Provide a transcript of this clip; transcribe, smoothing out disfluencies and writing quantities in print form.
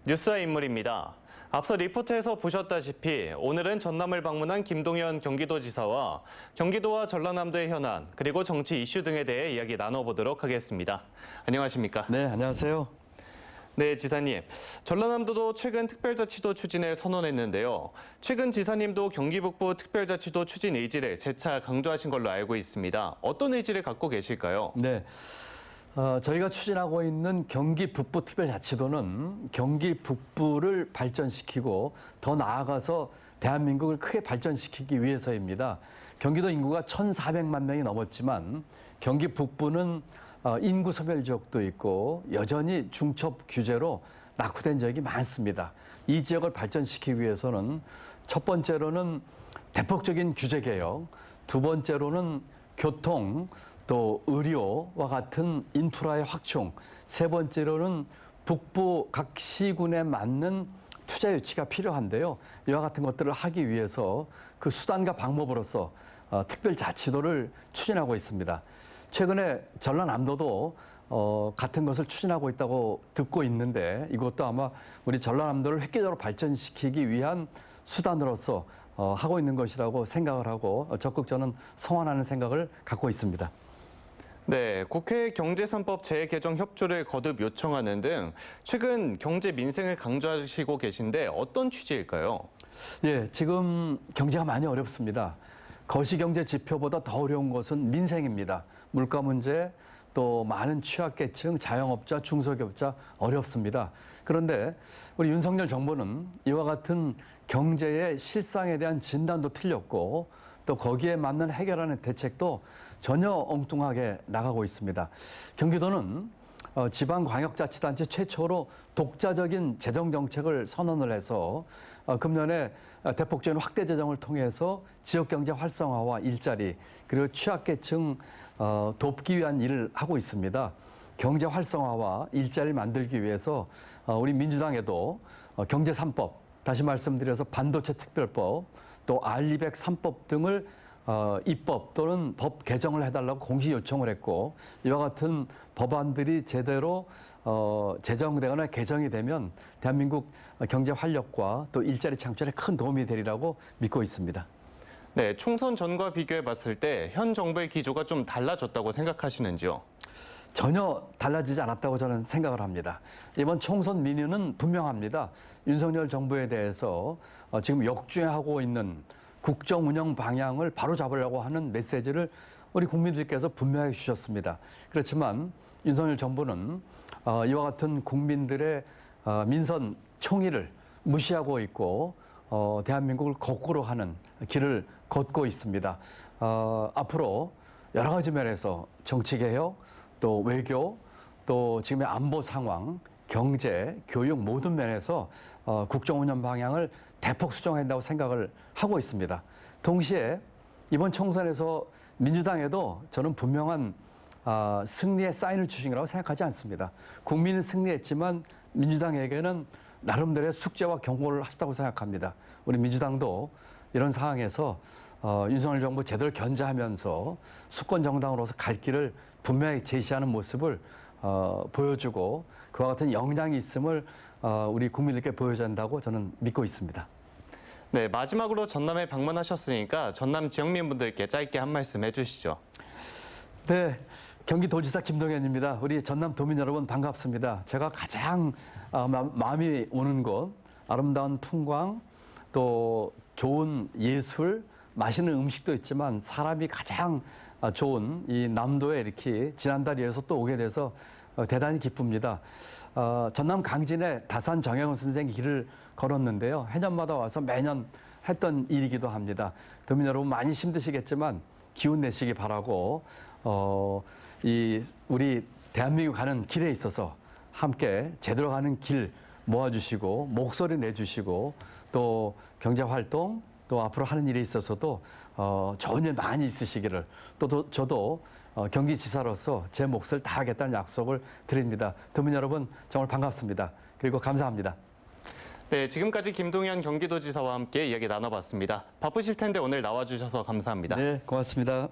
뉴스의 인물입니다. 앞서 리포트에서 보셨다시피 오늘은 전남을 방문한 김동연 경기도지사와 경기도와 전라남도의 현안 그리고 정치 이슈 등에 대해 이야기 나눠보도록 하겠습니다. 안녕하십니까? 네, 안녕하세요. 네, 지사님. 전라남도도 최근 특별자치도 추진을 선언했는데요. 최근 지사님도 경기 북부 특별자치도 추진 의지를 재차 강조하신 걸로 알고 있습니다. 어떤 의지를 갖고 계실까요? 네, 저희가 추진하고 있는 경기 북부 특별자치도는 경기 북부를 발전시키고 더 나아가서 대한민국을 크게 발전시키기 위해서입니다. 경기도 인구가 1,400만 명이 넘었지만 경기 북부는 인구 소멸 지역도 있고 여전히 중첩 규제로 낙후된 지역이 많습니다. 이 지역을 발전시키기 위해서는 첫 번째로는 대폭적인 규제 개혁, 두 번째로는 교통, 또 의료와 같은 인프라의 확충, 세 번째로는 북부 각 시군에 맞는 투자 유치가 필요한데요. 이와 같은 것들을 하기 위해서 그 수단과 방법으로서 특별자치도를 추진하고 있습니다. 최근에 전라남도도 같은 것을 추진하고 있다고 듣고 있는데 이것도 아마 우리 전라남도를 획기적으로 발전시키기 위한 수단으로서 하고 있는 것이라고 생각을 하고 적극 저는 성원하는 생각을 갖고 있습니다. 네, 국회 경제3법 재개정 협조를 거듭 요청하는 등 최근 경제 민생을 강조하시고 계신데 어떤 취지일까요? 예, 지금 경제가 많이 어렵습니다. 거시경제 지표보다 더 어려운 것은 민생입니다. 물가 문제, 또 많은 취약계층, 자영업자, 중소기업자 어렵습니다. 그런데 우리 윤석열 정부는 이와 같은 경제의 실상에 대한 진단도 틀렸고 또 거기에 맞는 해결하는 대책도 전혀 엉뚱하게 나가고 있습니다. 경기도는 지방광역자치단체 최초로 독자적인 재정정책을 선언을 해서 금년에 대폭적인 확대 재정을 통해서 지역경제 활성화와 일자리 그리고 취약계층 돕기 위한 일을 하고 있습니다. 경제 활성화와 일자리를 만들기 위해서 우리 민주당에도 경제 3법, 다시 말씀드려서 반도체 특별법, 또 R200 3법 등을 입법 또는 법 개정을 해달라고 공식 요청을 했고 이와 같은 법안들이 제대로 제정되거나 개정이 되면 대한민국 경제 활력과 또 일자리 창출에 큰 도움이 되리라고 믿고 있습니다. 네, 총선 전과 비교해 봤을 때 현 정부의 기조가 좀 달라졌다고 생각하시는지요? 전혀 달라지지 않았다고 저는 생각을 합니다. 이번 총선 민의는 분명합니다. 윤석열 정부에 대해서 지금 역주행하고 있는 국정 운영 방향을 바로잡으려고 하는 메시지를 우리 국민들께서 분명히 주셨습니다. 그렇지만 윤석열 정부는 이와 같은 국민들의 민선 총의를 무시하고 있고 대한민국을 거꾸로 하는 길을 걷고 있습니다. 앞으로 여러 가지 면에서 정치개혁, 또 외교, 또 지금의 안보 상황, 경제, 교육 모든 면에서 국정 운영 방향을 대폭 수정한다고 생각을 하고 있습니다. 동시에 이번 총선에서 민주당에도 저는 분명한 승리의 사인을 주신 거라고 생각하지 않습니다. 국민은 승리했지만 민주당에게는 나름대로의 숙제와 경고를 하셨다고 생각합니다. 우리 민주당도 이런 상황에서 윤석열 정부 제대로 견제하면서 수권 정당으로서 갈 길을 분명히 제시하는 모습을 보여주고 그와 같은 역량이 있음을 우리 국민들께 보여줘야 한다고 저는 믿고 있습니다. 네, 마지막으로 전남에 방문하셨으니까 전남 지역민분들께 짧게 한 말씀 해주시죠. 네, 경기도지사 김동연입니다. 우리 전남 도민 여러분 반갑습니다. 제가 가장 마음이 오는 곳, 아름다운 풍광, 또 좋은 예술, 맛있는 음식도 있지만 사람이 가장 좋은 이 남도에 이렇게 지난달 이어서 또 오게 돼서 대단히 기쁩니다. 전남 강진에 다산 정영훈 선생이 길을 걸었는데요. 해년마다 와서 매년 했던 일이기도 합니다. 도민 여러분 많이 힘드시겠지만 기운 내시기 바라고 우리 대한민국 가는 길에 있어서 함께 제대로 가는 길 모아주시고 목소리 내주시고 또 경제활동 또 앞으로 하는 일에 있어서도 좋은 일 많이 있으시기를 또 저도 경기지사로서 제 몫을 다하겠다는 약속을 드립니다. 도민 여러분 정말 반갑습니다. 그리고 감사합니다. 네, 지금까지 김동연 경기도지사와 함께 이야기 나눠봤습니다. 바쁘실 텐데 오늘 나와주셔서 감사합니다. 네, 고맙습니다.